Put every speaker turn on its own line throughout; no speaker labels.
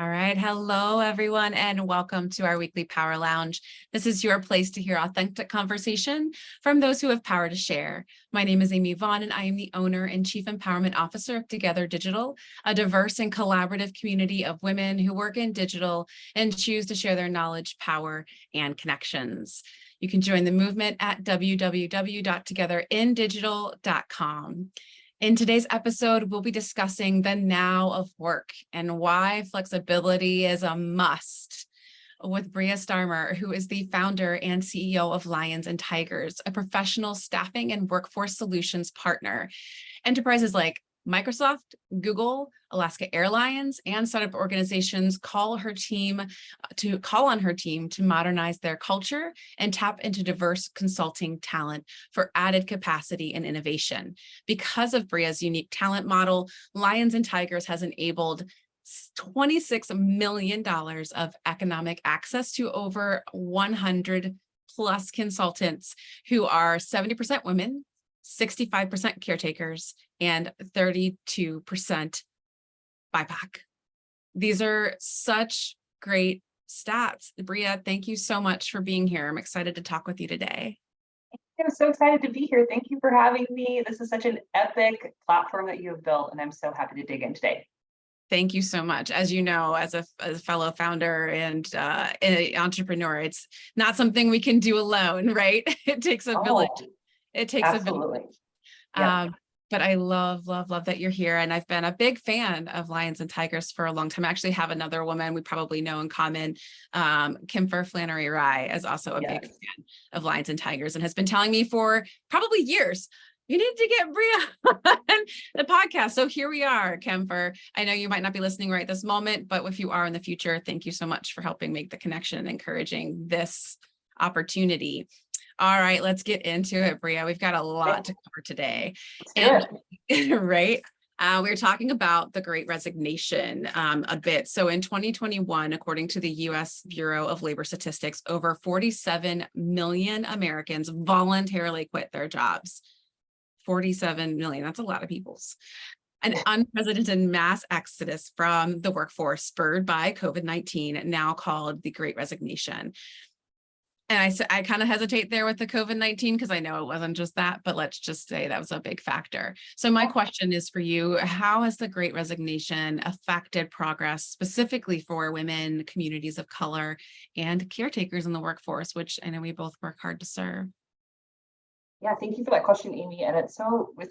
All right. Hello, everyone, and welcome to our weekly Power Lounge. This is your place to hear authentic conversation from those who have power to share. My name is Amy Vaughan, and I am the owner and Chief Empowerment Officer of Together Digital, a diverse and collaborative community of women who work in digital and choose to share their knowledge, power, and connections. You can join the movement at www.togetherindigital.com. In today's episode, we'll be discussing the now of work and why flexibility is a must with Brea Starmer, who is the founder and CEO of Lions and Tigers, a professional staffing and workforce solutions partner. Enterprises like Microsoft, Google, Alaska Airlines, and startup organizations call on her team to modernize their culture and tap into diverse consulting talent for added capacity and innovation. Because of Brea's unique talent model, Lions and Tigers has enabled $26 million of economic access to over 100 plus consultants who are 70% women, 65% caretakers, and 32% BIPOC. These are such great stats. Brea, thank you so much for being here. I'm excited to talk with you today.
I'm so excited to be here. Thank you for having me. This is such an epic platform that you have built, and I'm so happy to dig in today.
Thank you so much. As you know, as a fellow founder and an entrepreneur, it's not something we can do alone, right? It takes a village. It takes
absolutely.
a village. Yeah. But I love that you're here. And I've been a big fan of Lions and Tigers for a long time. I actually have another woman we probably know in common, Kimfer Flannery Rye, is also a big fan of Lions and Tigers and has been telling me for probably years, you need to get Brea on the podcast. So here we are, Kimfer. I know you might not be listening right this moment, but if you are in the future, thank you so much for helping make the connection and encouraging this opportunity. All right, let's get into it, Brea. We've got a lot to cover today. And right, we're talking about the Great Resignation a bit. So in 2021, according to the U.S. Bureau of Labor Statistics, over 47 million Americans voluntarily quit their jobs. 47 million, that's a lot of people's. An unprecedented mass exodus from the workforce spurred by COVID-19, now called the Great Resignation. And I kind of hesitate there with the COVID-19 because I know it wasn't just that, but let's just say that was a big factor. So my question is for you, how has the Great Resignation affected progress specifically for women, communities of color, and caretakers in the workforce, which I know we both work hard to serve?
Yeah, thank you for that question, Amy. And it's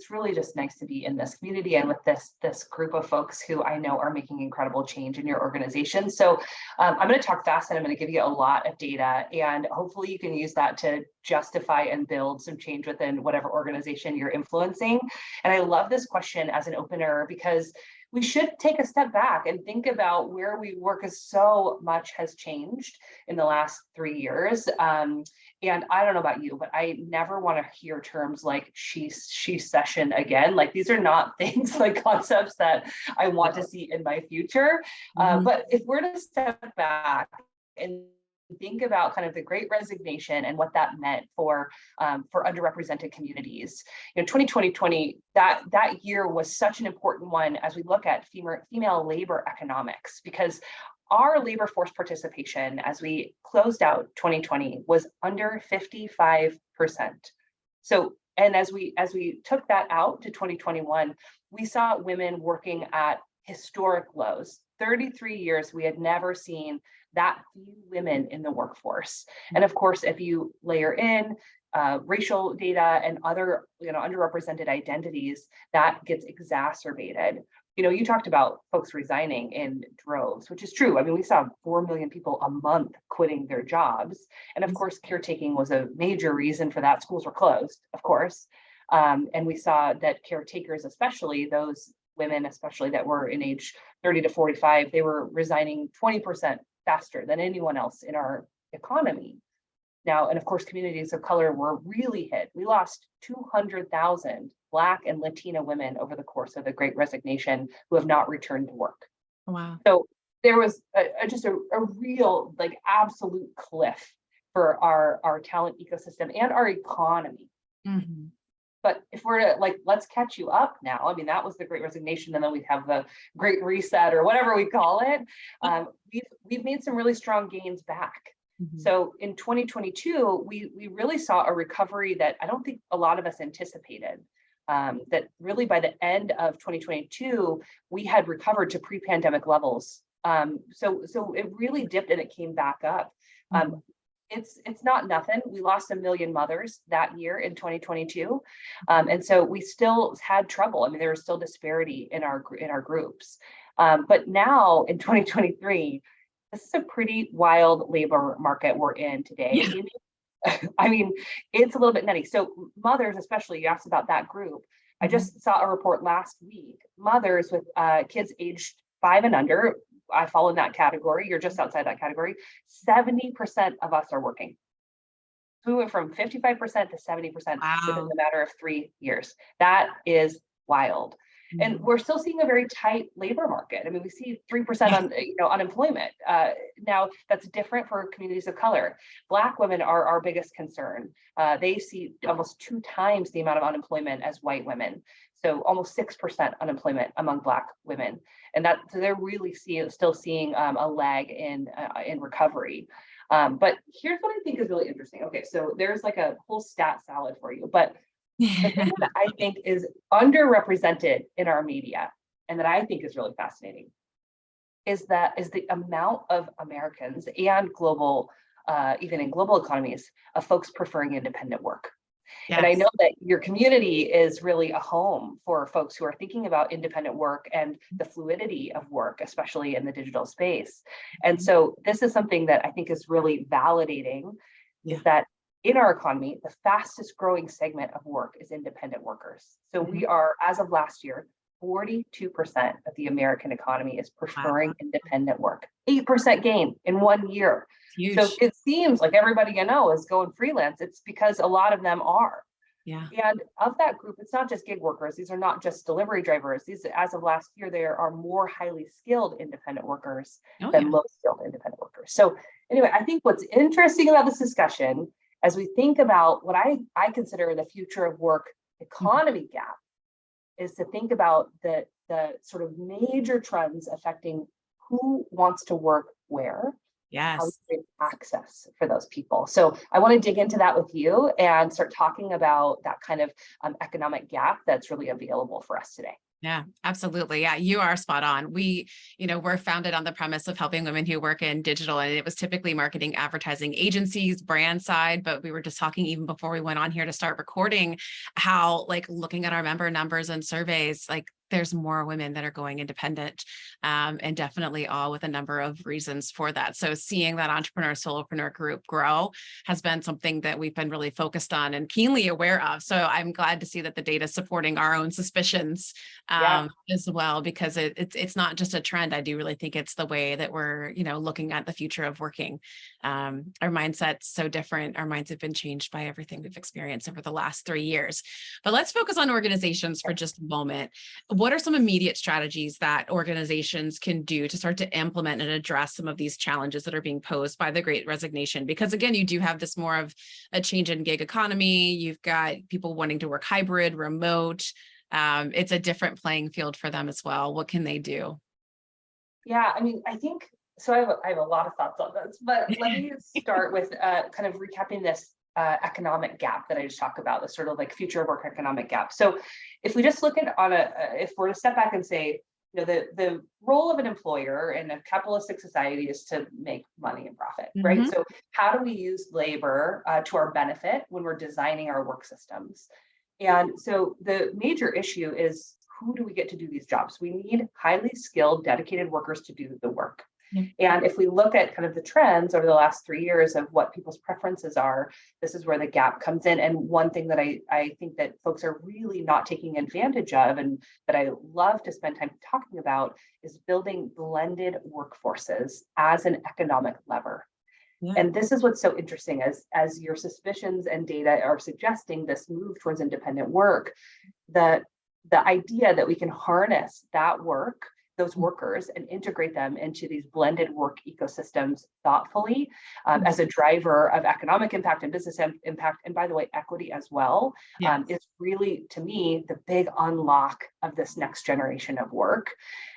really just nice to be in this community and with this group of folks who I know are making incredible change in your organization. So I'm going to talk fast and I'm going to give you a lot of data, and hopefully you can use that to justify and build some change within whatever organization you're influencing. And I love this question as an opener because we should take a step back and think about where we work, as so much has changed in the last 3 years. And I don't know about you, but I never want to hear terms like she session again. Like, these are not things like concepts that I want to see in my future. But if we're to step back and think about kind of the Great Resignation and what that meant for underrepresented communities. 2020, that year was such an important one as we look at female labor economics, because our labor force participation as we closed out 2020 was under 55%. So, and as we took that out to 2021, we saw women working at historic lows. 33 years, we had never seen that few women in the workforce. And of course, if you layer in racial data and other underrepresented identities, that gets exacerbated. You talked about folks resigning in droves, which is true. I mean, we saw 4 million people a month quitting their jobs. And of course, caretaking was a major reason for that. Schools were closed, of course. And we saw that caretakers, especially those women, especially that were in age 30 to 45, they were resigning 20% faster than anyone else in our economy. Now, and of course, communities of color were really hit. We lost 200,000 Black and Latina women over the course of the Great Resignation who have not returned to work.
Wow.
So there was just a real, absolute cliff for our talent ecosystem and our economy. But if we're to like, let's catch you up now. I mean, that was the Great Resignation, and then we have the Great Reset or whatever we call it. We've made some really strong gains back. So in 2022, we really saw a recovery that I don't think a lot of us anticipated. That really by the end of 2022, we had recovered to pre-pandemic levels. So it really dipped and it came back up. It's not nothing. We lost 1 million mothers that year in 2022. And so we still had trouble. I mean, there was still disparity in our groups. But now in 2023, this is a pretty wild labor market we're in today. Yeah. I mean, it's a little bit nutty. So mothers, especially, you asked about that group. I just saw a report last week. Mothers with kids aged 5 and under, I fall in that category. You're just outside that category. 70% of us are working. So we went from 55% to 70% within the matter of 3 years. That is wild. And we're still seeing a very tight labor market. I mean, we see 3% unemployment. Now that's different for communities of color. Black women are our biggest concern. They see almost 2 times the amount of unemployment as white women. So almost 6% unemployment among Black women, and so they're really still seeing a lag in recovery. But here's what I think is really interesting. Okay, so there's like a whole stat salad for you, but the thing that I think is underrepresented in our media, and that I think is really fascinating, is the amount of Americans and global, even in global economies, of folks preferring independent work. Yes. And I know that your community is really a home for folks who are thinking about independent work and the fluidity of work, especially in the digital space. And so this is something that I think is really validating, is that in our economy, the fastest growing segment of work is independent workers. So we are, as of last year, 42% of the American economy is preferring independent work. 8% gain in 1 year. Huge. So it seems like everybody is going freelance. It's because a lot of them are. Yeah. And of that group, it's not just gig workers. These are not just delivery drivers. These, as of last year, there are more highly skilled independent workers than low skilled independent workers. So anyway, I think what's interesting about this discussion, as we think about what I consider the future of work economy gap, is to think about the sort of major trends affecting who wants to work where. Yes. How we create access for those people. So I want to dig into that with you and start talking about that kind of economic gap that's really available for us today.
Yeah, absolutely. Yeah, you are spot on. We're founded on the premise of helping women who work in digital, and it was typically marketing, advertising agencies, brand side. But we were just talking even before we went on here to start recording, how looking at our member numbers and surveys, there's more women that are going independent, and definitely all with a number of reasons for that. So seeing that entrepreneur, solopreneur group grow has been something that we've been really focused on and keenly aware of. So I'm glad to see that the data is supporting our own suspicions as well, because it's not just a trend. I do really think it's the way that we're, looking at the future of working. Our mindset's so different. Our minds have been changed by everything we've experienced over the last 3 years. But let's focus on organizations for just a moment. What are some immediate strategies that organizations can do to start to implement and address some of these challenges that are being posed by the Great Resignation? Because again, you do have this more of a change in gig economy. You've got people wanting to work hybrid, remote. It's a different playing field for them as well. What can they do?
Yeah, I mean, I think, so I have a lot of thoughts on this, but let me start with kind of recapping this economic gap that I just talked about, the sort of future of work economic gap. So if we just look at if we're to step back and say, the role of an employer in a capitalistic society is to make money and profit, right? So how do we use labor to our benefit when we're designing our work systems? And so the major issue is, who do we get to do these jobs? We need highly skilled, dedicated workers to do the work. And if we look at kind of the trends over the last 3 years of what people's preferences are, this is where the gap comes in. And one thing that I think that folks are really not taking advantage of, and that I love to spend time talking about, is building blended workforces as an economic lever. Yeah. And this is what's so interesting, as your suspicions and data are suggesting this move towards independent work, the idea that we can harness that work, those workers and integrate them into these blended work ecosystems thoughtfully as a driver of economic impact and business impact, and by the way, equity as well, is really, to me, the big unlock of this next generation of work.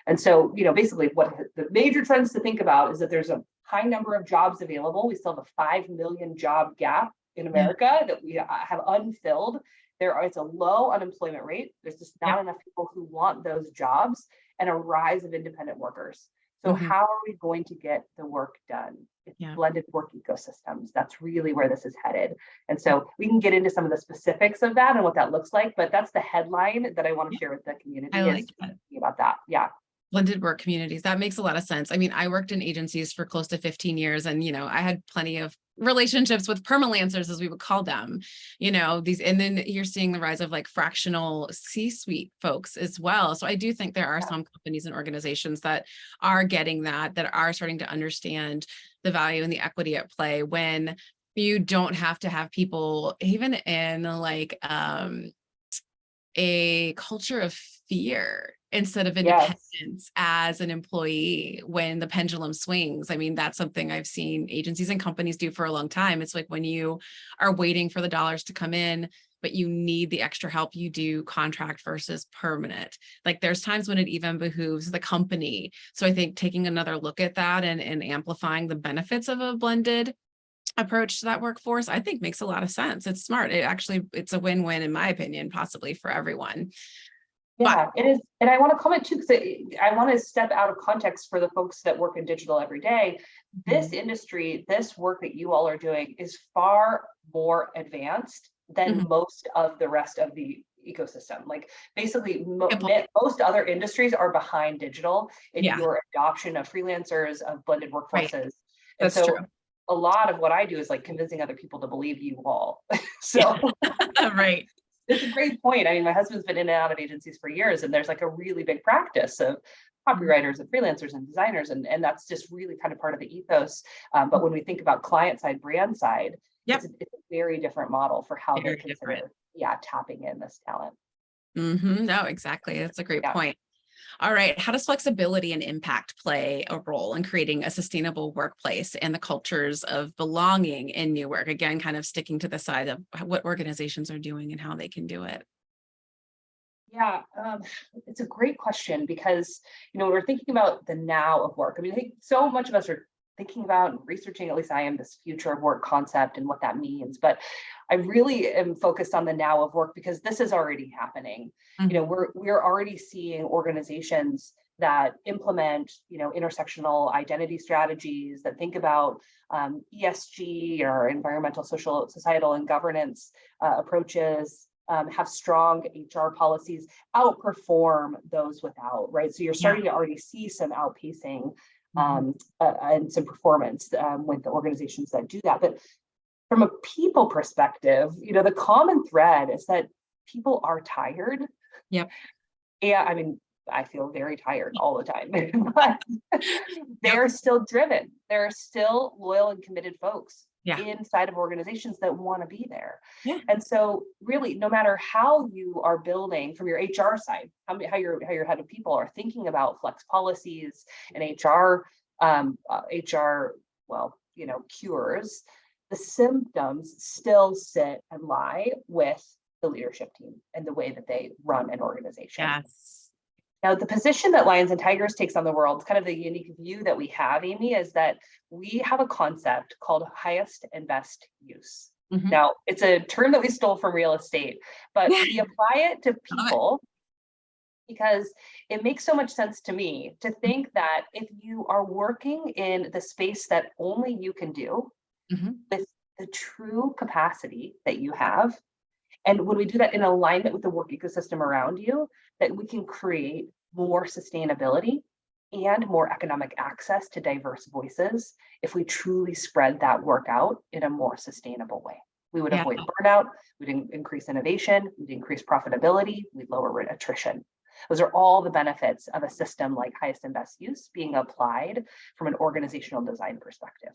And so, basically what the major trends to think about is that there's a high number of jobs available. We still have a 5 million job gap in America that we have unfilled. It's a low unemployment rate. There's just not enough people who want those jobs, and a rise of independent workers. So how are we going to get the work done? It's blended work ecosystems. That's really where this is headed. And so we can get into some of the specifics of that and what that looks like, but that's the headline that I want to share with the community.
I like that.
About that. Yeah.
Blended work communities. That makes a lot of sense. I mean, I worked in agencies for close to 15 years, and, I had plenty of relationships with permalancers, as we would call them, and then you're seeing the rise of like fractional C-suite folks as well. So I do think there are some companies and organizations that are getting that are starting to understand the value and the equity at play when you don't have to have people even in like a culture of fear instead of independence as an employee when the pendulum swings. I mean, that's something I've seen agencies and companies do for a long time. It's like when you are waiting for the dollars to come in, but you need the extra help, you do contract versus permanent. Like there's times when it even behooves the company. So I think taking another look at that and amplifying the benefits of a blended approach to that workforce, I think makes a lot of sense. It's smart. It's a win-win, in my opinion, possibly for everyone.
Yeah, it is. And I want to comment too, because I want to step out of context for the folks that work in digital every day. This industry, this work that you all are doing is far more advanced than most of the rest of the ecosystem. Like basically most other industries are behind digital in your adoption of freelancers, of blended workforces.
Right.
And
That's
so
true.
a lot of what I do is like convincing other people to believe you all. So
right.
It's a great point. I mean, my husband's been in and out of agencies for years, and there's like a really big practice of copywriters and freelancers and designers, and that's just really kind of part of the ethos. But when we think about client side, brand side, it's a very different model for how they consider tapping in this talent.
No, exactly. That's a great point. All right. How does flexibility and impact play a role in creating a sustainable workplace and the cultures of belonging in new work? Again, kind of sticking to the side of what organizations are doing and how they can do it.
Yeah, it's a great question because, when we're thinking about the now of work, I mean, I think so much of us are thinking about and researching, at least I am, this future of work concept and what that means. But I really am focused on the now of work because this is already happening. We're already seeing organizations that implement, intersectional identity strategies, that think about ESG or environmental, social, societal, and governance approaches, have strong HR policies, outperform those without, right? So you're starting to already see some outpacing and some performance with the organizations that do that. But from a people perspective, the common thread is that people are tired.
Yep.
Yeah, I mean, I feel very tired all the time, but they're still driven. There are still loyal and committed folks inside of organizations that want to be there. And so really, no matter how you are building from your HR side, how your head of people are thinking about flex policies and HR, cures, the symptoms still sit and lie with the leadership team and the way that they run an organization.
Yes.
Now, the position that Lions and Tigers takes on the world, kind of the unique view that we have, Amy, is that we have a concept called highest and best use. Now, it's a term that we stole from real estate, but we apply it to people because it makes so much sense to me to think that if you are working in the space that only you can do with the true capacity that you have, and when we do that in alignment with the work ecosystem around you, that we can create more sustainability and more economic access to diverse voices if we truly spread that work out in a more sustainable way. We would avoid burnout, we'd increase innovation, we'd increase profitability, we'd lower attrition. Those are all the benefits of a system like highest and best use being applied from an organizational design perspective.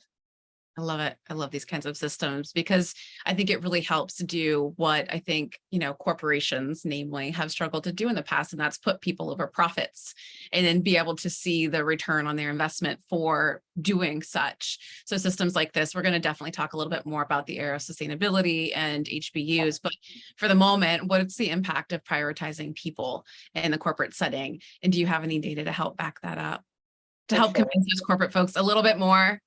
I love it. I love these kinds of systems because I think it really helps do what I think, corporations namely have struggled to do in the past, and that's put people over profits and then be able to see the return on their investment for doing such. So systems like this, we're going to definitely talk a little bit more about the era of sustainability and HBUs, but for the moment, what's the impact of prioritizing people in the corporate setting? And do you have any data to help back that up? To
For
help
sure.
convince those corporate folks a little bit more.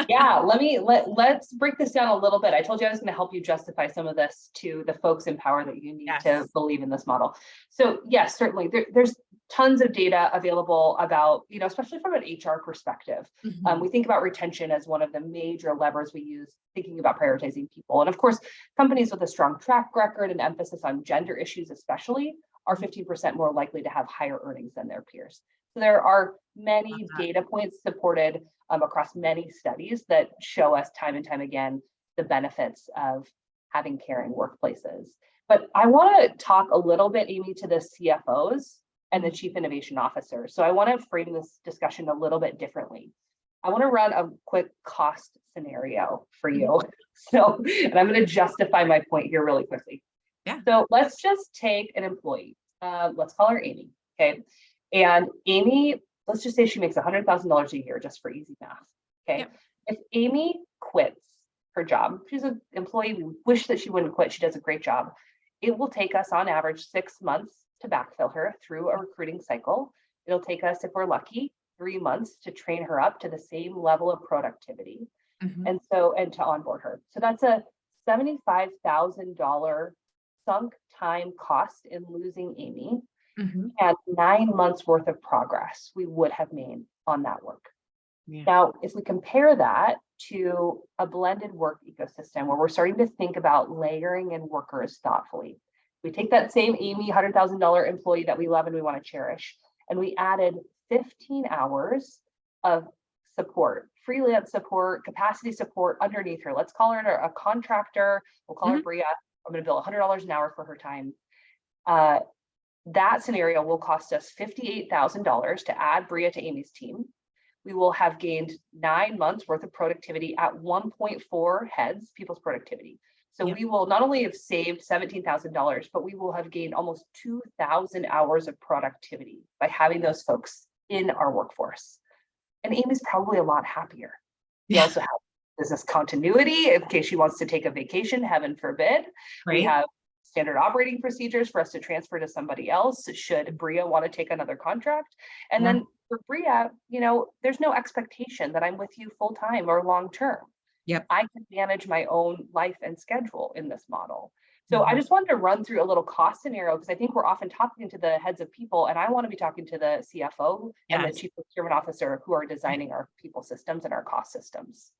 Yeah, let's break this down a little bit. I told you I was going to help you justify some of this to the folks in power that you need to
Yes.
believe in this model. So yes, certainly there's tons of data available about, especially from an HR perspective.
Mhm.
We think about retention as one of the major levers we use thinking about prioritizing people. And of course, companies with a strong track record and emphasis on gender issues especially are 15% more likely to have higher earnings than their peers. So there are many data points supported across many studies that show us time and time again the benefits of having caring workplaces. But I want to talk a little bit, Amy, to the CFOs and the chief innovation officers. So I want to frame this discussion a little bit differently. I want to run a quick cost scenario for you. So, and I'm going to justify my point here really quickly.
Yeah.
So let's just take an employee. Let's call her Amy. Okay. And Amy, let's just say she makes $100,000 a year just for easy math. Okay.
Yep.
If Amy quits her job, she's an employee. We wish that she wouldn't quit. She does a great job. It will take us on average 6 months to backfill her through a recruiting cycle. It'll take us, if we're lucky, 3 months to train her up to the same level of productivity.
Mhm.
And to onboard her. So that's a $75,000 sunk time cost in losing Amy.
Mhm.
And 9 months worth of progress we would have made on that work.
Yeah.
Now, if we compare that to a blended work ecosystem where we're starting to think about layering in workers thoughtfully, we take that same Amy $100,000 employee that we love and we want to cherish, and we added 15 hours of support, freelance support, capacity support underneath her. Let's call her a contractor. We'll call her
Mhm.
Brea. I'm going to bill $100 an hour for her time. That scenario will cost us $58,000 to add Brea to Amy's team. We will have gained 9 months worth of productivity at 1.4 heads, people's productivity. So
Yep.
we will not only have saved $17,000, but we will have gained almost 2,000 hours of productivity by having those folks in our workforce. And Amy's probably a lot happier. We
Yeah.
also have business continuity in case she wants to take a vacation, heaven forbid. We
Right.
have standard operating procedures for us to transfer to somebody else should Brea want to take another contract. And
Yeah.
then for Brea, there's no expectation that I'm with you full time or long term.
Yep.
I can manage my own life and schedule in this model. So I
Mhm.
just wanted to run through a little cost scenario because I think we're often talking to the heads of people, and I want to be talking to the CFO and the
Yes.
chief procurement officer who are designing our people systems and our cost systems.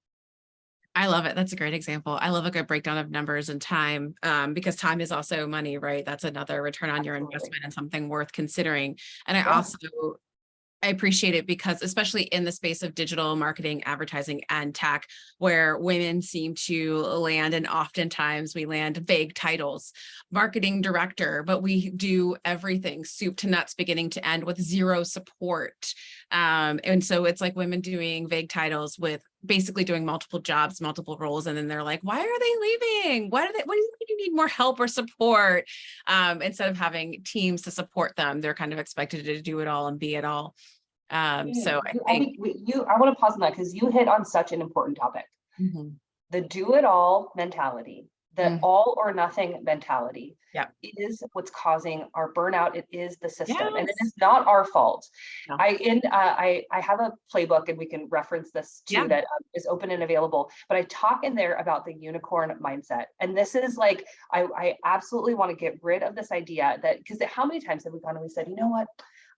I love it. That's a great example. I love a good breakdown of numbers and time, because time is also money, right? That's another return on your
Absolutely.
investment and something worth considering. And
Yeah.
I appreciate it because especially in the space of digital marketing, advertising, and tech, where women seem to land, and oftentimes we land vague titles, marketing director, but we do everything soup to nuts, beginning to end, with zero support. And so it's like women doing vague titles with basically doing multiple jobs, multiple roles, and then they're like, "Why are they leaving? Why do you need more help or support?" Instead of having teams to support them, they're kind of expected to do it all and be it all. So I
I
think.
think I want to pause on that because you hit on such an important topic.
Mhm.
The do it all mentality, the
Mm.
all or nothing mentality
Yeah.
is what's causing our burnout. It is the system, and it
Yes.
is not our fault.
No.
I have a playbook, and we can reference this too,
Yeah.
that is open and available. But I talk in there about the unicorn mindset, and this is like I absolutely want to get rid of this idea that, because how many times have we gone and we said, you know what,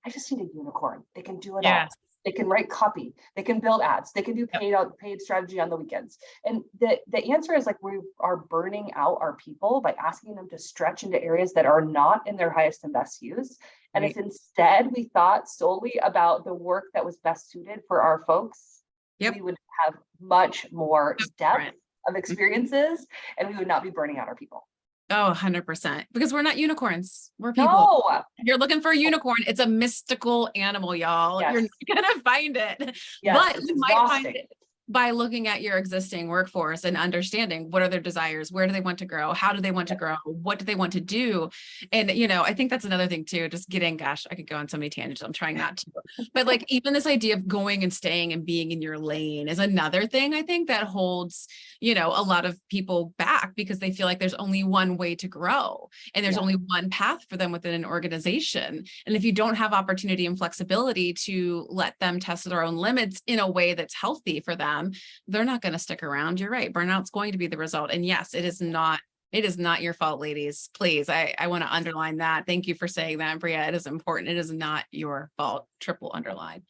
I just need a unicorn. They can do it all.
Yes.
They can write copy. They can build ads. They can do
Yep.
paid strategy on the weekends. And the answer is like we are burning out our people by asking them to stretch into areas that are not in their highest and best use. And
Right.
if instead we thought solely about the work that was best suited for our folks,
Yep.
we would have much more depth
Different.
of experiences, and we would not be burning out our people.
Oh, 100%. Because we're not unicorns. We're people.
No.
If you're looking for a unicorn, it's a mystical animal, y'all. You're
Yes.
not gonna find it.
Yes.
But
It's
you might find
exhausting.
it. by looking at your existing workforce and understanding what are their desires, where do they want to grow, how do they want to grow, what do they want to do. And, I think that's another thing too, just getting, gosh, I could go on so many tangents, I'm trying not to, but like even this idea of going and staying and being in your lane is another thing I think that holds, a lot of people back, because they feel like there's only one way to grow and there's only one path for them within an organization. And if you don't have opportunity and flexibility to let them test their own limits in a way that's healthy for them, they're not going to stick around. You're right. Burnout's going to be the result. And yes, it is not your fault, ladies. Please. I want to underline that. Thank you for saying that, Brea. It is important. It is not your fault. Triple underline.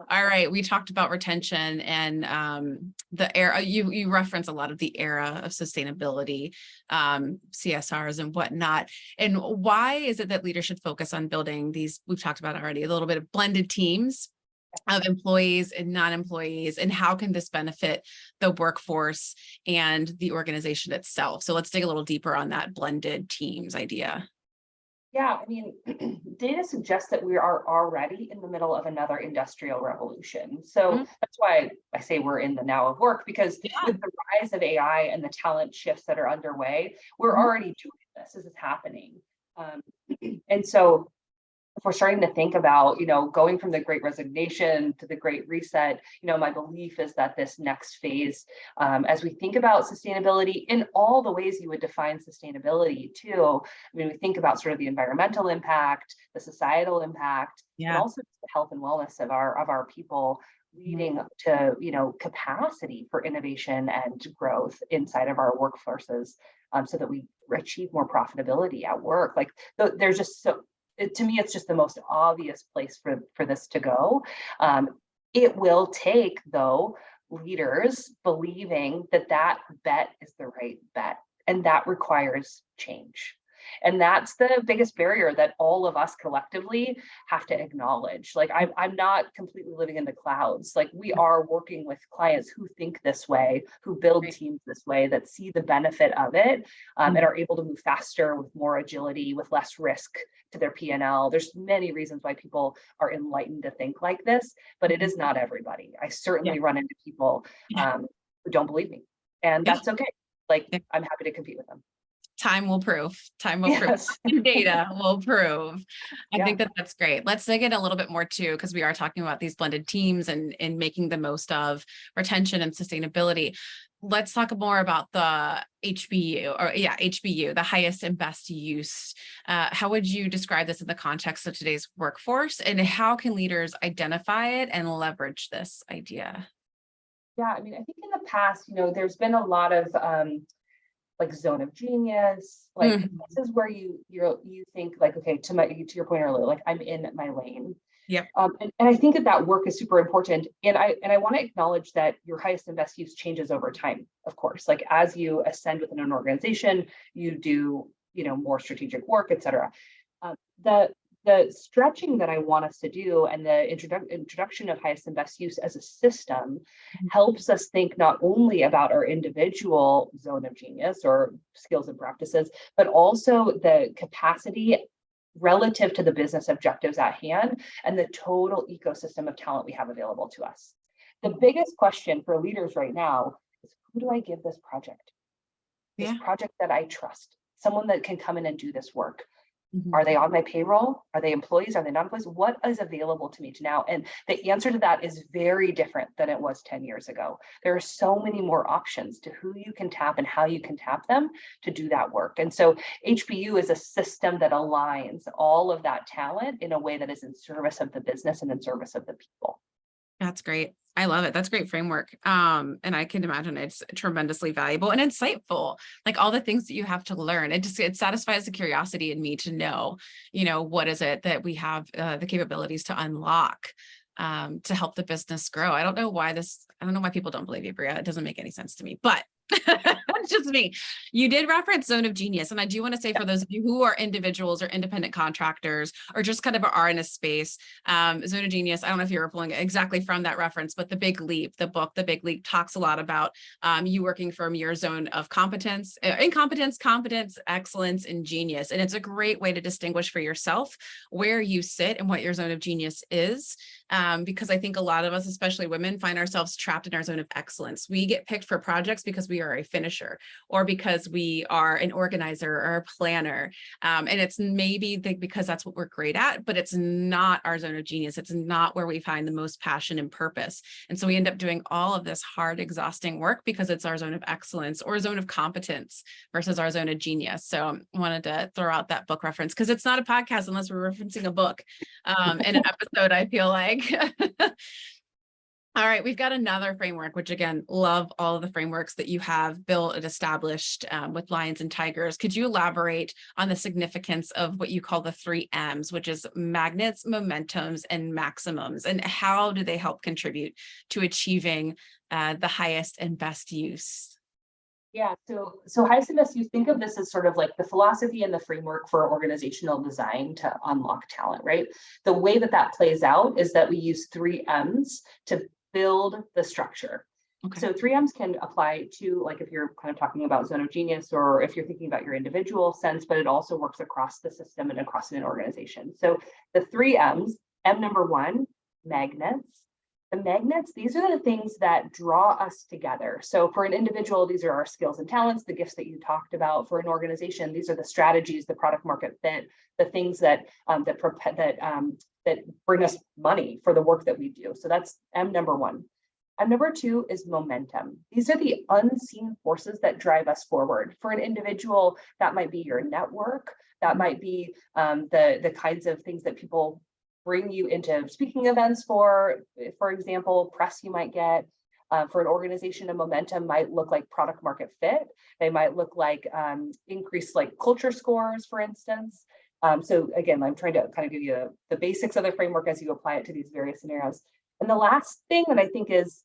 All right. We talked about retention and the era. You reference a lot of the era of sustainability, CSRs and whatnot. And why is it that leaders should focus on building these, we've talked about already, a little bit of blended teams of employees and non-employees, and how can this benefit the workforce and the organization itself? So let's dig a little deeper on that blended teams idea.
Yeah, I mean, data suggests that we are already in the middle of another industrial revolution. So that's why I say we're in the now of work, because with the rise of AI and the talent shifts that are underway, we're already doing this. This is happening. And so if we're starting to think about, going from the Great Resignation to the Great Reset, my belief is that this next phase, as we think about sustainability in all the ways you would define sustainability too, I mean, we think about sort of the environmental impact, the societal impact, and also the health and wellness of our people, leading to, capacity for innovation and growth inside of our workforces, so that we achieve more profitability at work. Like there's just to me, it's just the most obvious place for this to go. It will take, though, leaders believing that bet is the right bet, and that requires change. And that's the biggest barrier that all of us collectively have to acknowledge. Like, I'm not completely living in the clouds. Like, we are working with clients who think this way, who build teams this way, that see the benefit of it, and are able to move faster with more agility, with less risk to their P&L. There's many reasons why people are enlightened to think like this, but it is not everybody. I certainly run into people who don't believe me, and that's okay. Like, I'm happy to compete with them.
Time will prove. Data will prove. I think that's great. Let's dig in a little bit more too, because we are talking about these blended teams and making the most of retention and sustainability. Let's talk more about the HBU, the highest and best use. How would you describe this in the context of today's workforce, and how can leaders identify it and leverage this idea?
Yeah, I mean, I think in the past, there's been a lot of like zone of genius, like this is where you think like, okay, to your point earlier, like I'm in my lane.
Yep.
And I think that work is super important. And I want to acknowledge that your highest and best use changes over time, of course. Like as you ascend within an organization, you do, more strategic work, et cetera. The stretching that I want us to do and the introduction of highest and best use as a system helps us think not only about our individual zone of genius or skills and practices, but also the capacity relative to the business objectives at hand and the total ecosystem of talent we have available to us. The biggest question for leaders right now is, who do I give this project? This project that I trust, someone that can come in and do this work. Are they on my payroll? Are they employees? Are they non-employees? What is available to me now? And the answer to that is very different than it was 10 years ago. There are so many more options to who you can tap and how you can tap them to do that work. And so HBU is a system that aligns all of that talent in a way that is in service of the business and in service of the people.
That's great. I love it. That's great framework. And I can imagine it's tremendously valuable and insightful, like all the things that you have to learn. It satisfies the curiosity in me to know, what is it that we have the capabilities to unlock to help the business grow. I don't know why people don't believe you, Brea. It doesn't make any sense to me, but That's just me. You did reference zone of genius. And I do want to say for those of you who are individuals or independent contractors or just kind of are in a space, zone of genius, I don't know if you're pulling it exactly from that reference, but The Big Leap, the book, The Big Leap talks a lot about you working from your zone of competence, incompetence, competence, excellence, and genius. And it's a great way to distinguish for yourself where you sit and what your zone of genius is. Because I think a lot of us, especially women, find ourselves trapped in our zone of excellence. We get picked for projects because we are a finisher or because we are an organizer or a planner. And it's maybe because that's what we're great at, but it's not our zone of genius. It's not where we find the most passion and purpose. And so we end up doing all of this hard, exhausting work because it's our zone of excellence or zone of competence versus our zone of genius. So I wanted to throw out that book reference because it's not a podcast unless we're referencing a book in an episode, I feel like. All right, we've got another framework, which again, love all of the frameworks that you have built and established with Lions and Tigers. Could you elaborate on the significance of what you call the 3 M's, which is magnets, momentums, and maximums, and how do they help contribute to achieving the highest and best use?
Yeah, so highest and best use, think of this as sort of like the philosophy and the framework for organizational design to unlock talent, right? The way that that plays out is that we use 3 M's to build the structure.
Okay.
So 3 M's can apply to, like, if you're kind of talking about zone of genius or if you're thinking about your individual sense, but it also works across the system and across an organization. So the 3 M's, M number 1, magnets. The magnets, these are the things that draw us together. So for an individual, these are our skills and talents, the gifts that you talked about. For an organization, these are the strategies, the product market fit, the things that that bring us money for the work that we do. So that's M number 1. M number 2 is momentum. These are the unseen forces that drive us forward. For an individual, that might be your network, that might be the kinds of things that people bring you into speaking events for example, press you might get. For an organization, a momentum might look like product market fit. They might look like increased like culture scores, for instance. So again, I'm trying to kind of give you the basics of the framework as you apply it to these various scenarios. And the last thing that I think is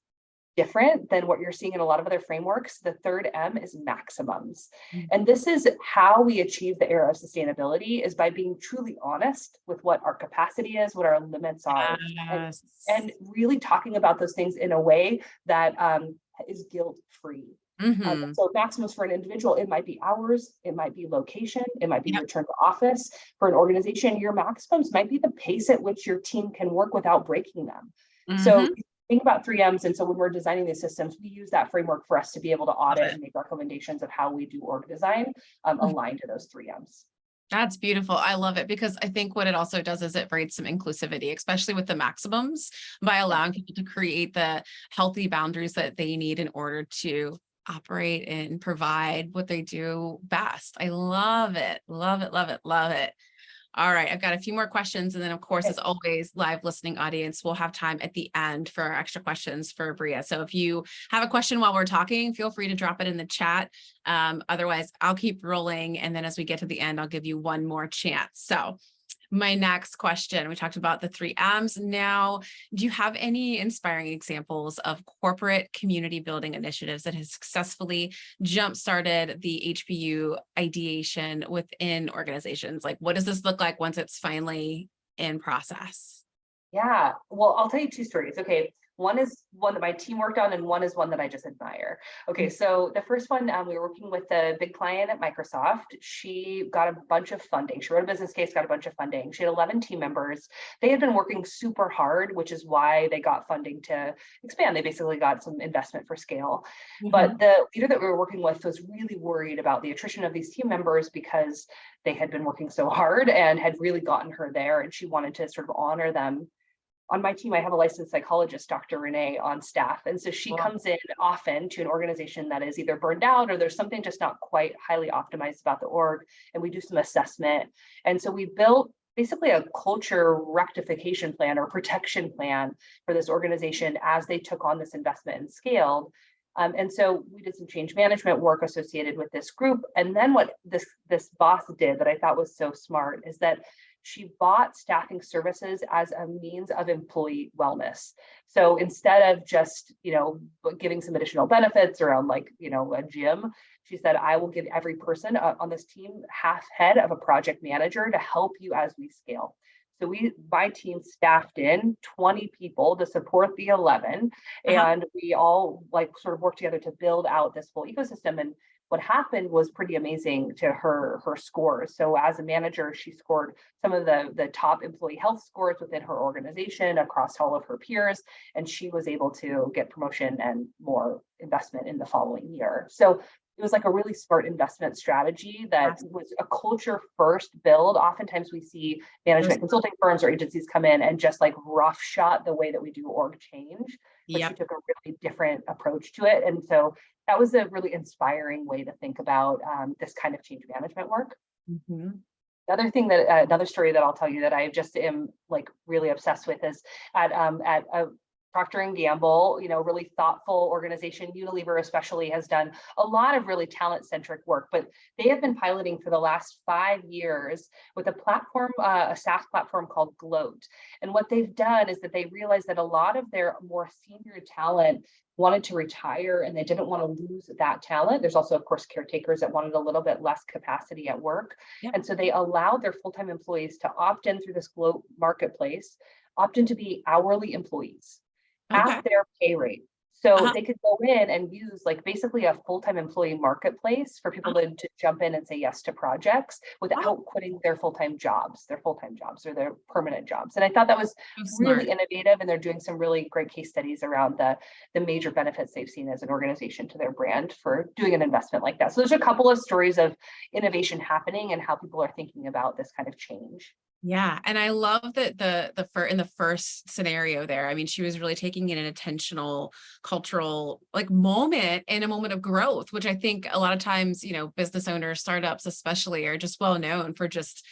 different than what you're seeing in a lot of other frameworks, the 3rd M is maximums. And this is how we achieve the era of sustainability, is by being truly honest with what our capacity is, what our limits are,
Yes.
and really talking about those things in a way that is guilt-free. So maximums for an individual, it might be hours, it might be location, it might be return to office. For an organization, your maximums might be the pace at which your team can work without breaking them. So think about 3 M's. And so when we're designing these systems, we use that framework for us to be able to audit and make recommendations of how we do org design aligned to those 3 M's.
That's beautiful. I love it because I think what it also does is it breeds some inclusivity, especially with the maximums, by allowing people to create the healthy boundaries that they need in order to operate and provide what they do best. I love it. Love it. Love it. Love it. All right, I've got a few more questions. And then of course, as always, live listening audience, we'll have time at the end for our extra questions for Brea. So if you have a question while we're talking, feel free to drop it in the chat. Otherwise, I'll keep rolling. And then as we get to the end, I'll give you one more chance. So my next question, we talked about the 3 M's. Now, do you have any inspiring examples of corporate community building initiatives that have successfully jump-started the HBU ideation within organizations? Like, what does this look like once it's finally in process?
Yeah, well, I'll tell you 2 stories. Okay. One is one that my team worked on, and one is one that I just admire. Okay, so the first one, we were working with a big client at Microsoft. She got a bunch of funding. She wrote a business case, got a bunch of funding. She had 11 team members. They had been working super hard, which is why they got funding to expand. They basically got some investment for scale. But the leader that we were working with was really worried about the attrition of these team members because they had been working so hard and had really gotten her there, and she wanted to sort of honor them. On my team, I have a licensed psychologist, Dr. Renee, on staff. And so she comes in often to an organization that is either burned out or there's something just not quite highly optimized about the org. And we do some assessment. And so we built basically a culture rectification plan or protection plan for this organization as they took on this investment and scaled. And so we did some change management work associated with this group. And then what this boss did that I thought was so smart is that she bought staffing services as a means of employee wellness. So instead of just, giving some additional benefits around like, a gym, she said, I will give every person on this team half head of a project manager to help you as we scale. So my team staffed in 20 people to support the 11, and we all like sort of worked together to build out this whole ecosystem. And what happened was pretty amazing to her scores. So as a manager, she scored some of the top employee health scores within her organization across all of her peers, and she was able to get promotion and more investment in the following year. So it was like a really smart investment strategy that was a culture first build. Oftentimes we see management consulting firms or agencies come in and just like roughshod the way that we do org change, but she took a really different approach to it. And so that was a really inspiring way to think about this kind of change management work. The other thing another story that I'll tell you that I just am like really obsessed with is at a Procter & Gamble, really thoughtful organization. Unilever especially has done a lot of really talent-centric work, but they have been piloting for the last 5 years with a platform, a SaaS platform called Gloat. And what they've done is that they realized that a lot of their more senior talent wanted to retire and they didn't want to lose that talent. There's also, of course, caretakers that wanted a little bit less capacity at work. And so they allowed their full-time employees to opt in through this Gloat marketplace, opt in to be hourly employees at their pay rate. So they could go in and use like basically a full-time employee marketplace for people to jump in and say yes to projects without quitting their full-time jobs or their permanent jobs. And I thought that was really innovative, and they're doing some really great case studies around the major benefits they've seen as an organization to their brand for doing an investment like that. So there's a couple of stories of innovation happening and how people are thinking about this kind of change.
Yeah. And I love that in the first scenario there, I mean, she was really taking in an intentional cultural like moment and a moment of growth, which I think a lot of times, business owners, startups especially, are just well known for just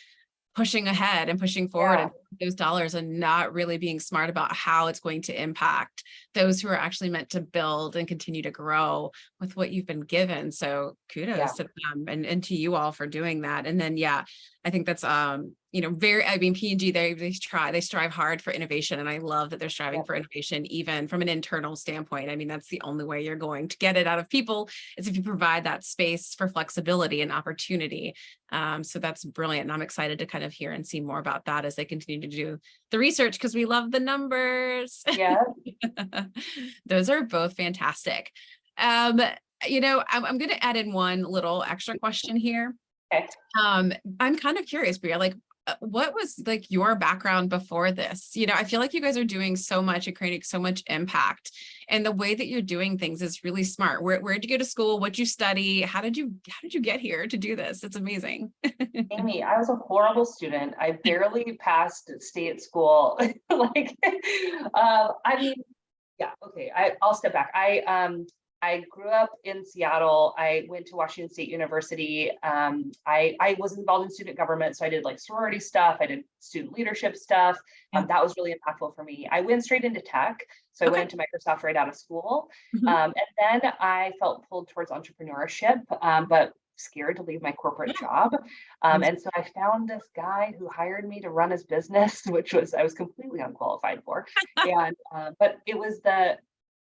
pushing ahead and pushing forward and those dollars and not really being smart about how it's going to impact those who are actually meant to build and continue to grow with what you've been given. So kudos to them and to you all for doing that. And then, I think that's, P&G, they strive hard for innovation. And I love that they're striving for innovation, even from an internal standpoint. I mean, that's the only way you're going to get it out of people is if you provide that space for flexibility and opportunity. So that's brilliant. And I'm excited to kind of hear and see more about that as they continue to do the research, because we love the numbers.
Yeah.
Those are both fantastic. I'm going to add in one little extra question here.
Okay.
I'm kind of curious, Brea, like what was like your background before this? I feel like you guys are doing so much and creating so much impact, and the way that you're doing things is really smart. Where'd you go to school? What'd you study? How did you get here to do this? It's amazing.
Amy, I was a horrible student. I barely passed state school. I'll step back. I grew up in Seattle. I went to Washington State University. I was involved in student government, so I did like sorority stuff. I did student leadership stuff. That was really impactful for me. I went straight into tech. So I went into Microsoft right out of school. And then I felt pulled towards entrepreneurship, but scared to leave my corporate job. And so I found this guy who hired me to run his business, which I was completely unqualified for. But it was the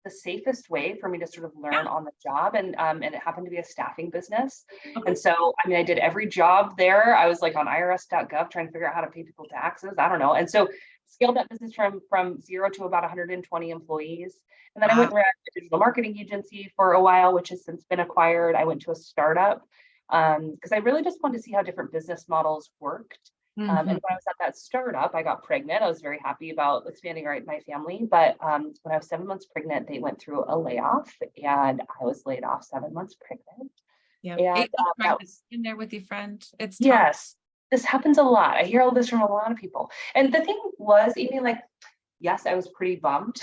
safest way for me to sort of learn on the job. And it happened to be a staffing business. And so, I did every job there. I was like on irs.gov trying to figure out how to pay people taxes. I don't know. And so scaled that business from 0 to about 120 employees. And then I went and ran a digital marketing agency for a while, which has since been acquired. I went to a startup because I really just wanted to see how different business models worked. And when I was at that startup, I got pregnant. I was very happy about expanding my family. But when I was 7 months pregnant, they went through a layoff, and I was laid off 7 months pregnant.
Yeah,
and
that was in there with your friend. It's tough.
Yes, this happens a lot. I hear all this from a lot of people. And the thing was, Amy, yes, I was pretty bummed.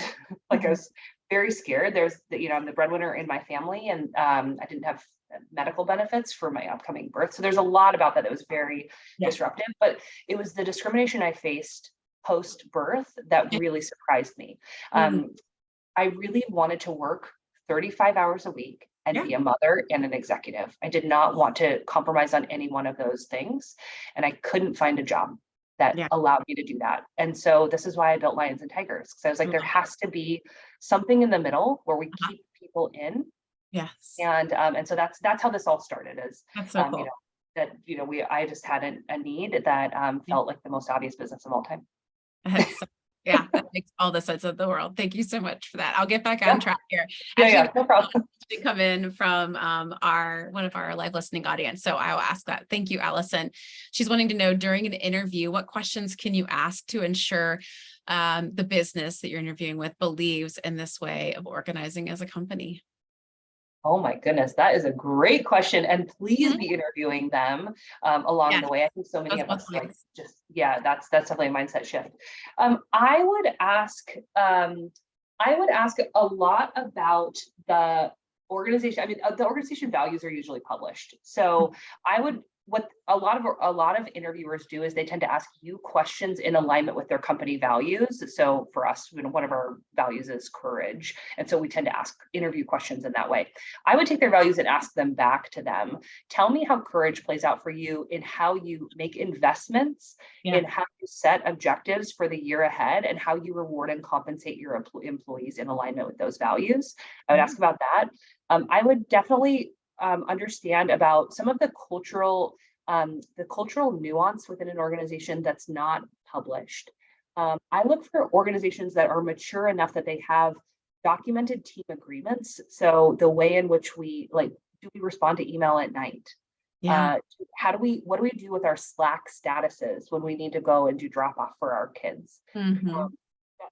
I was very scared. I'm the breadwinner in my family, and I didn't have medical benefits for my upcoming birth. So there's a lot about that was very disruptive, but it was the discrimination I faced post-birth that really surprised me. I really wanted to work 35 hours a week and be a mother and an executive. I did not want to compromise on any one of those things, and I couldn't find a job. that
Yeah.
allowed me to do that. And so this is why I built Lions and Tigers. Because I was like, there has to be something in the middle where we
Uh-huh.
keep people in.
Yes.
And so that's how this all started is,
That's so
you know,
cool.
that, I just had a need that
Yeah.
felt like the most obvious business of all time.
That's yeah, that makes all the sense of the world. Thank you so much for that. I'll get back on
Yeah.
track here.
Yeah.
Actually,
Yeah. No problem.
to come in from our one of our live listening audience. So I'll ask that. Thank you, Allison. She's wanting to know during an interview, what questions can you ask to ensure the business that you're interviewing with believes in this way of organizing as a company?
Oh my goodness, that is a great question. And please
Mhm.
be interviewing them along
Yes,
the way. I think so many
goes
of
both
us
ways.
yeah, that's definitely a mindset shift. I would ask, a lot about the organization. I mean, the organization values are usually published. So I would, what a lot of interviewers do is they tend to ask you questions in alignment with their company values. So for us, one of our values is courage. And so we tend to ask interview questions in that way. I would take their values and ask them back to them. Tell me how courage plays out for you in how you make investments,
Yeah.
in how you set objectives for the year ahead, and how you reward and compensate your employees in alignment with those values. I would ask about that. I would definitely understand about some of the cultural nuance within an organization that's not published. I look for organizations that are mature enough that they have documented team agreements. So the way in which do we respond to email at night?
Yeah.
Uh, what do we do with our Slack statuses when we need to go and do drop off for our kids?
Hmm.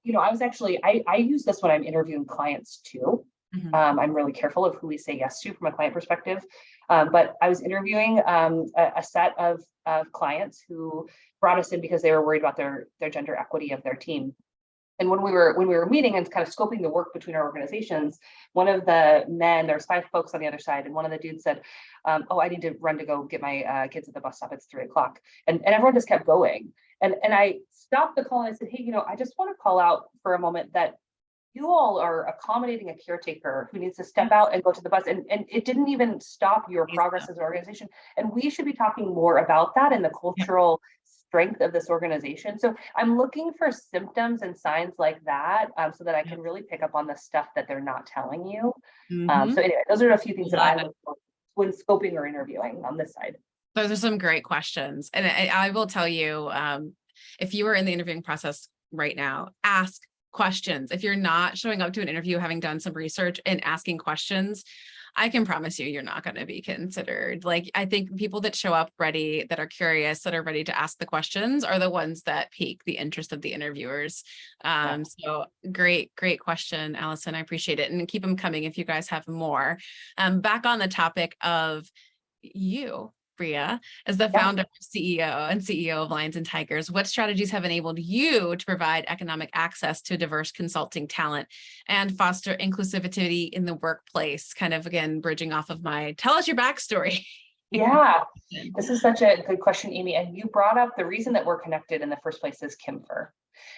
I use this when I'm interviewing clients too.
Hmm.
I'm really careful of who we say yes to from a client perspective. But I was interviewing a set of clients who brought us in because they were worried about their gender equity of their team. And when we were meeting and kind of scoping the work between our organizations, one of the men, there's 5 folks on the other side, and one of the dudes said, "Oh, I need to run to go get my kids at the bus stop. It's 3 o'clock." And everyone just kept going. And I stopped the call and I said, "Hey, I just want to call out for a moment that you all are accommodating a caretaker who needs to step out and go to the bus, and it didn't even stop your progress as an organization. And we should be talking more about that and the
Yeah.
cultural strength of this organization." So I'm looking for symptoms and signs like that, so that I
Yeah.
can really pick up on the stuff that they're not telling you.
Hmm.
So anyway, those are a few things that
Love
I
it.
look for when scoping or interviewing on this side.
Those are some great questions. And I will tell you, if you are in the interviewing process right now, ask questions. If you're not showing up to an interview having done some research and asking questions, I can promise you're not going to be considered. Like, I think people that show up ready, that are curious, that are ready to ask the questions are the ones that pique the interest of the interviewers.
Yeah.
So great question, Allison. I appreciate it. And keep them coming if you guys have more. Back on the topic of you, Brea, as the
Yeah.
founder, CEO of Lions and Tigers, what strategies have enabled you to provide economic access to diverse consulting talent and foster inclusivity in the workplace? Kind of, again, bridging off of my tell us your backstory.
Yeah. This is such a good question, Amy. And you brought up the reason that we're connected in the first place is Kimfer.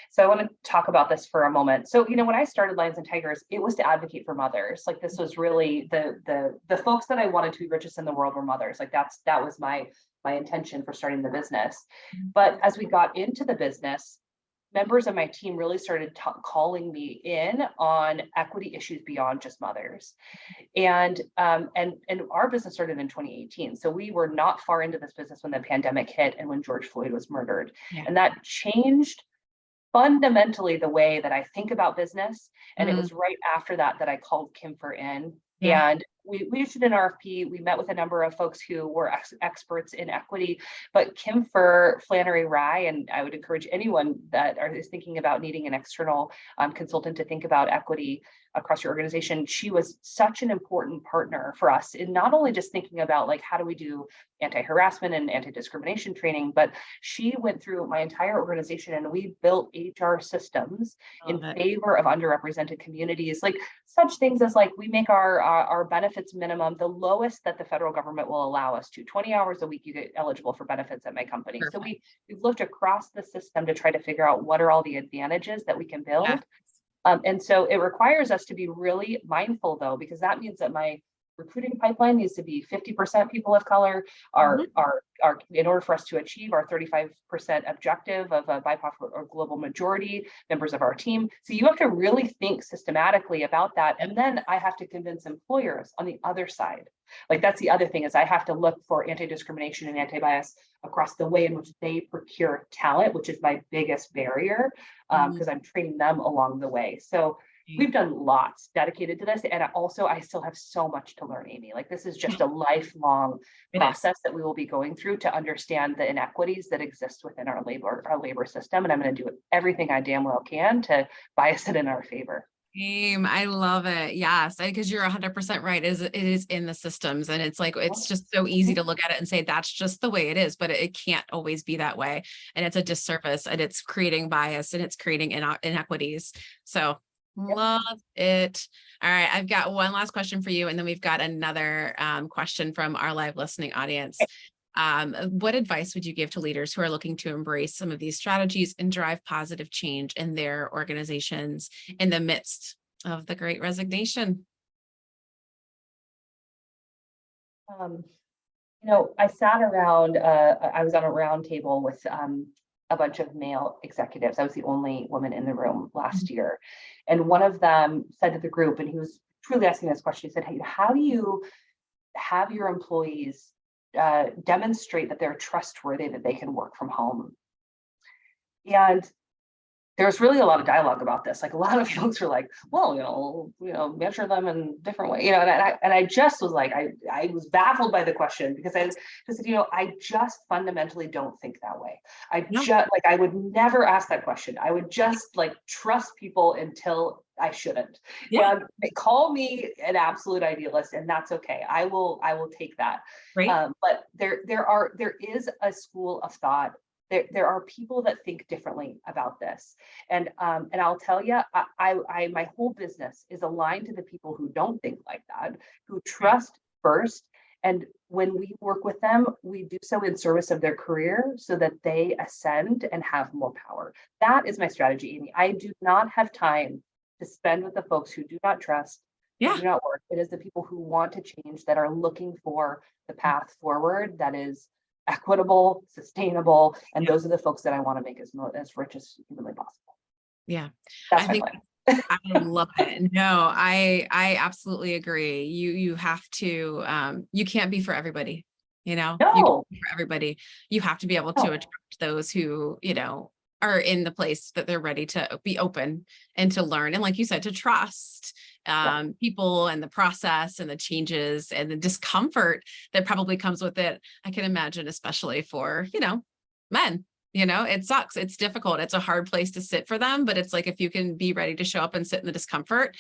So I want to talk about this for a moment. So, when I started Lions and Tigers, it was to advocate for mothers. Like, this was really the folks that I wanted to be richest in the world were mothers. Like, that was my intention for starting the business. But as we got into the business, members of my team really started calling me in on equity issues beyond just mothers. And our business started in 2018. So we were not far into this business when the pandemic hit and when George Floyd was murdered.
Yeah.
And that changed fundamentally the way that I think about business. And it was right after that that I called Kimfer in.
Yeah.
And we issued an RFP. We met with a number of folks who were experts in equity, but Kimfer, Flannery Rye, and I would encourage anyone that is thinking about needing an external consultant to think about equity across your organization. She was such an important partner for us in not only just thinking about like, how do we do anti-harassment and anti-discrimination training, but she went through my entire organization and we built HR systems in favor of underrepresented communities, like such things as like we make our benefits minimum the lowest that the federal government will allow us to. 20 hours a week you get eligible for benefits at my company.
Perfect.
So we've looked across the system to try to figure out what are all the advantages that we can build.
Yeah.
And so it requires us to be really mindful though, because that means that my recruiting pipeline needs to be 50% people of color. In order for us to achieve our 35% objective of a BIPOC or global majority members of our team. So you have to really think systematically about that. And then I have to convince employers on the other side. Like that's the other thing is I have to look for anti-discrimination and anti-bias across the way in which they procure talent, which is my biggest barrier because I'm training them along the way. So we've done lots dedicated to this. And I still have so much to learn, Amy. Like this is just a lifelong process that we will be going through to understand the inequities that exist within our labor system. And I'm going to do everything I damn well can to bias it in our favor.
I love it. Yes, because you're 100% right. It is in the systems, and it's like it's just so easy to look at it and say that's just the way it is, but it can't always be that way, and it's a disservice, and it's creating bias, and it's creating inequities. So love it. All right, I've got one last question for you, and then we've got another question from our live listening audience. What advice would you give to leaders who are looking to embrace some of these strategies and drive positive change in their organizations in the midst of the Great Resignation?
I sat around, I was on a round table with a bunch of male executives. I was the only woman in the room last year. And one of them said to the group, and he was truly asking this question, he said, hey, how do you have your employees demonstrate that they're trustworthy, that they can work from home? And there's really a lot of dialogue about this. Like a lot of folks are like, well, measure them in different ways, and I just was like, I was baffled by the question because I said, I just fundamentally don't think that way. I would never ask that question. I would just trust people until I shouldn't. Yeah. And they call me an absolute idealist, and that's okay. I will take that. Right. But there is a school of thought. There are people that think differently about this. And I'll tell you, my whole business is aligned to the people who don't think like that, who trust first. And when we work with them, we do so in service of their career so that they ascend and have more power. That is my strategy, Amy. I do not have time to spend with the folks who do not trust, do not work. It is the people who want to change, that are looking for the path forward that is equitable, sustainable, and those are the folks that I want to make as rich as humanly possible. Yeah, that's my plan.
I love it. No, I absolutely agree. You have to, you can't be for everybody, No. You can't be for everybody. You have to be able to attract those who, are in the place that they're ready to be open and to learn. And like you said, to trust people and the process and the changes and the discomfort that probably comes with it. I can imagine, especially for, men, it sucks. It's difficult. It's a hard place to sit for them, but it's like, if you can be ready to show up and sit in the discomfort,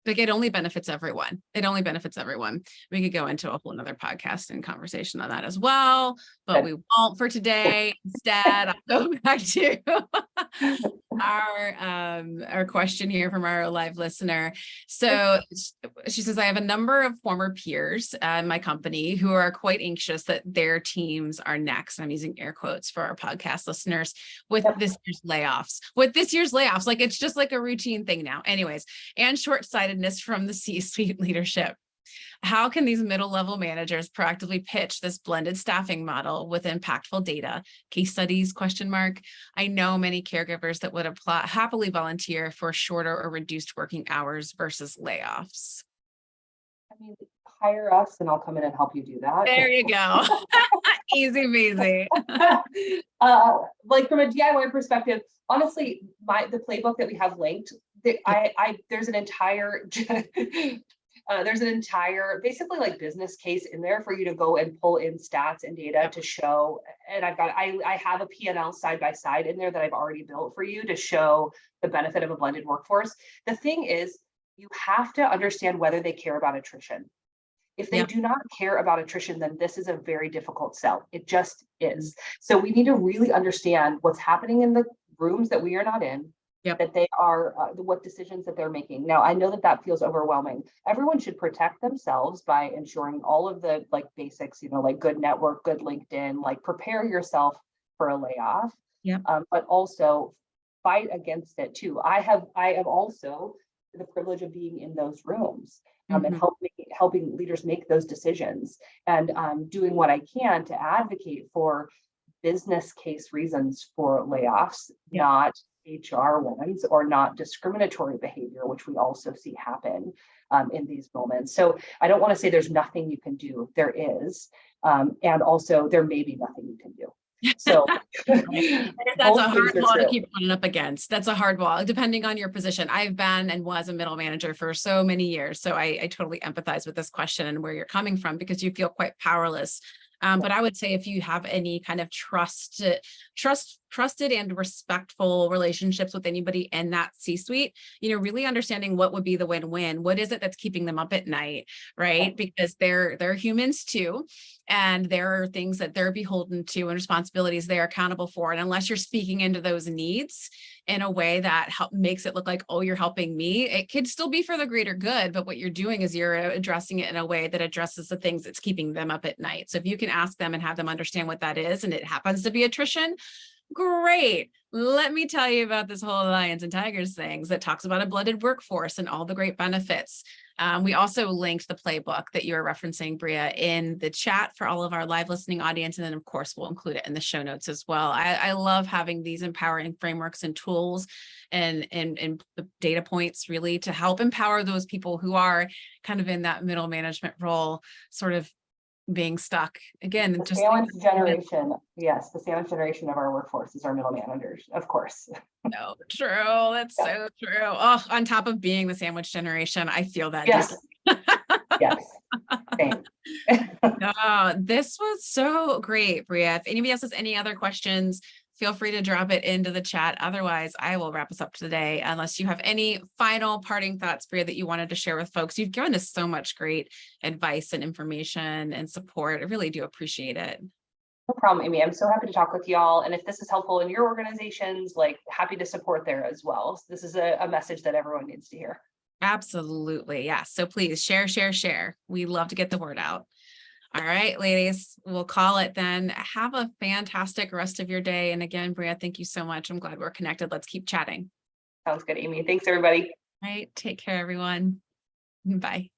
like it only benefits everyone. It only benefits everyone. We could go into a whole nother podcast and conversation on that as well, but we won't for today. Instead, I'll go back to our question here from our live listener. So she says, I have a number of former peers in my company who are quite anxious that their teams are next. I'm using air quotes for our podcast listeners with this year's layoffs. Like it's just like a routine thing now. Anyways, and short-sightedness from the C-suite leadership. How can these middle-level managers proactively pitch this blended staffing model with impactful data, case studies, ? I know many caregivers that would happily volunteer for shorter or reduced working hours versus layoffs.
I mean, hire us and I'll come in and help you do that.
There you go. Easy peasy.
Like from a DIY perspective, honestly, the playbook that we have linked, there's an entire basically like business case in there for you to go and pull in stats and data to show. And I have a P&L side by side in there that I've already built for you to show the benefit of a blended workforce. The thing is, you have to understand whether they care about attrition. If they do not care about attrition, then this is a very difficult sell. It just is. So we need to really understand what's happening in the rooms that we are not in, that they are, what decisions that they're making. Now, I know that feels overwhelming. Everyone should protect themselves by ensuring all of the basics, like good network, good LinkedIn, prepare yourself for a layoff, but also fight against it too. I have also the privilege of being in those rooms and helping leaders make those decisions and doing what I can to advocate for business case reasons for layoffs, not HR ones, or not discriminatory behavior, which we also see happen in these moments. So I don't want to say there's nothing you can do. There is. And also there may be nothing you can do. So
that's a hard wall to keep running up against. That's a hard wall, depending on your position. I've been and was a middle manager for so many years. So I totally empathize with this question and where you're coming from, because you feel quite powerless. But I would say if you have any kind of trusted and respectful relationships with anybody in that C-suite, really understanding what would be the win-win. What is it that's keeping them up at night, right? Because they're humans too. And there are things that they're beholden to and responsibilities they're accountable for. And unless you're speaking into those needs in a way that makes it look like, oh, you're helping me, it could still be for the greater good. But what you're doing is you're addressing it in a way that addresses the things that's keeping them up at night. So if you can ask them and have them understand what that is, and it happens to be attrition, great. Let me tell you about this whole Lions and Tigers things that talks about a blended workforce and all the great benefits. We also linked the playbook that you were referencing, Brea, in the chat for all of our live listening audience. And then of course, we'll include it in the show notes as well. I love having these empowering frameworks and tools and the data points really to help empower those people who are kind of in that middle management role, sort of being stuck again.
The sandwich generation. Yes, the sandwich generation of our workforce is our middle managers, of course.
No, true. That's so true. Oh, on top of being the sandwich generation, I feel that.
Yes. Yes. Same.
This was so great, Brea. If anybody else has any other questions, feel free to drop it into the chat. Otherwise, I will wrap us up today, unless you have any final parting thoughts, Brea, that you wanted to share with folks. You've given us so much great advice and information and support. I really do appreciate it.
No problem, Amy. I'm so happy to talk with y'all. And if this is helpful in your organizations, happy to support there as well. So this is a message that everyone needs to hear.
Absolutely. Yeah. So please share. We love to get the word out. All right, ladies, we'll call it then. Have a fantastic rest of your day. And again, Brea, thank you so much. I'm glad we're connected. Let's keep chatting.
Sounds good, Amy. Thanks, everybody.
All right. Take care, everyone. Bye.